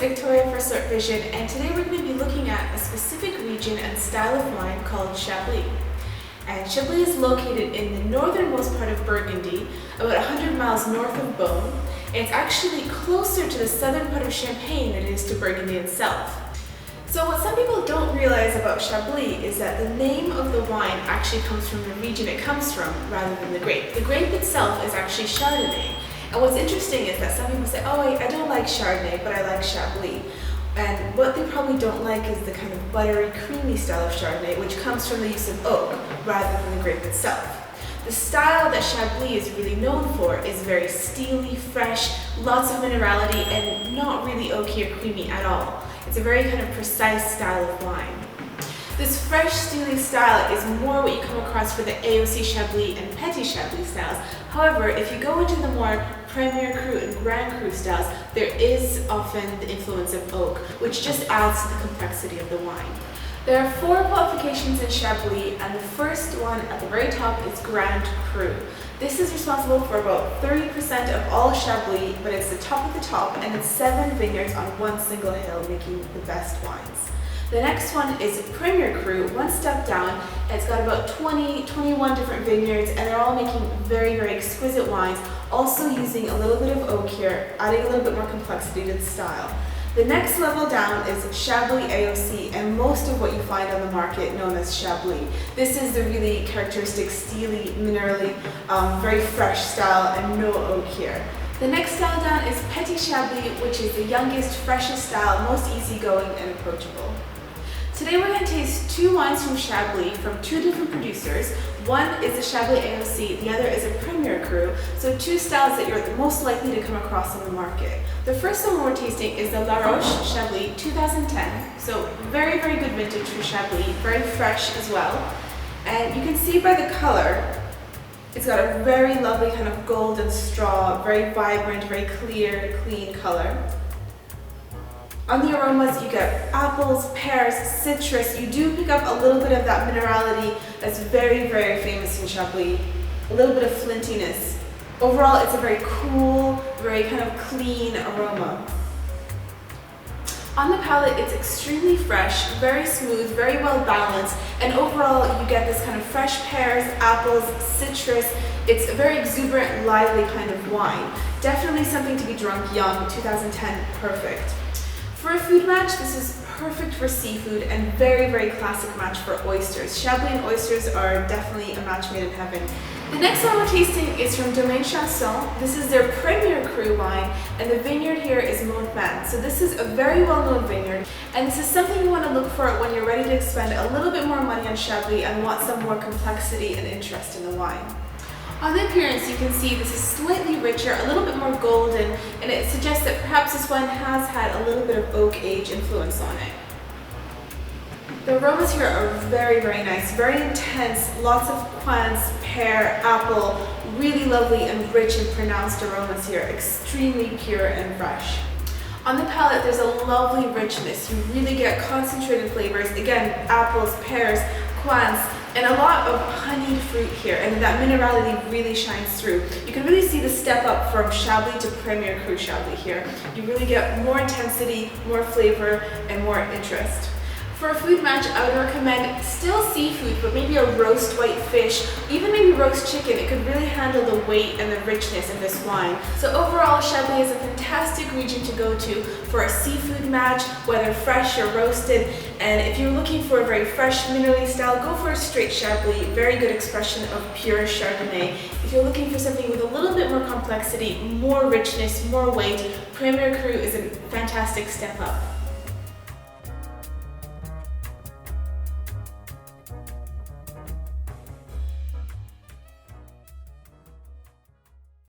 Victoria for SlurpVision, and today we're going to be looking at a specific region and style of wine called Chablis. And Chablis is located in the northernmost part of Burgundy, about 100 miles north of Beaune, and it's actually closer to the southern part of Champagne than it is to Burgundy itself. So what some people don't realize about Chablis is that the name of the wine actually comes from the region it comes from rather than the grape. The grape itself is actually Chardonnay. And what's interesting is that some people say, oh, I don't like Chardonnay, but I like Chablis. And what they probably don't like is the kind of buttery, creamy style of Chardonnay, which comes from the use of oak rather than the grape itself. The style that Chablis is really known for is very steely, fresh, lots of minerality, and not really oaky or creamy at all. It's a very kind of precise style of wine. This fresh, steely style is more what you come across for the AOC Chablis and Petit Chablis styles. However, if you go into the more Premier Cru and Grand Cru styles, there is often the influence of oak, which just adds to the complexity of the wine. There are 4 qualifications in Chablis, and the first one at the very top is Grand Cru. This is responsible for about 30% of all Chablis, but it's the top of the top, and it's 7 vineyards on one single hill, making the best wines. The next one is Premier Cru, one step down. It's got about 21 different vineyards, and they're all making very, very exquisite wines, also using a little bit of oak here, adding a little bit more complexity to the style. The next level down is Chablis AOC, and most of what you find on the market known as Chablis. This is the really characteristic steely, minerally, very fresh style, and no oak here. The next style down is Petit Chablis, which is the youngest, freshest style, most easygoing and approachable. Today we're going to taste 2 wines from Chablis from 2 different producers. One is the Chablis AOC, the other is a Premier Cru, so 2 styles that you're most likely to come across on the market. The first one we're tasting is the Laroche Chablis 2010, so very, very good vintage for Chablis, very fresh as well. And you can see by the color, it's got a very lovely kind of golden straw, very vibrant, very clear, clean color. On the aromas, you get apples, pears, citrus. You do pick up a little bit of that minerality that's very, very famous in Chablis. A little bit of flintiness. Overall, it's a very cool, very kind of clean aroma. On the palate, it's extremely fresh, very smooth, very well balanced, and overall, you get this kind of fresh pears, apples, citrus. It's a very exuberant, lively kind of wine. Definitely something to be drunk young. 2010, perfect. For a food match, this is perfect for seafood and very, very classic match for oysters. Chablis and oysters are definitely a match made in heaven. The next one we're tasting is from Domaine Chanson. This is their Premier Cru wine, and the vineyard here is Montmains. So this is a very well-known vineyard, and this is something you want to look for when you're ready to expend a little bit more money on Chablis and want some more complexity and interest in the wine. On the appearance, you can see this is slightly richer, a little bit more golden, and it suggests that perhaps this wine has had a little bit of oak age influence on it. The aromas here are very, very nice, very intense, lots of quince, pear, apple, really lovely and rich and pronounced aromas here, extremely pure and fresh. On the palate, there's a lovely richness. You really get concentrated flavors, again, apples, pears, quince, and a lot of honeyed fruit here, and that minerality really shines through. You can really see the step up from Chablis to Premier Cru Chablis here. You really get more intensity, more flavor, and more interest. For a food match, I would recommend still seafood, but maybe a roast white fish, even maybe roast chicken. It could really handle the weight and the richness of this wine. So overall, Chablis is a fantastic region to go to for a seafood match, whether fresh or roasted. And if you're looking for a very fresh, minerally style, go for a straight Chablis, very good expression of pure Chardonnay. If you're looking for something with a little bit more complexity, more richness, more weight, Premier Cru is a fantastic step up.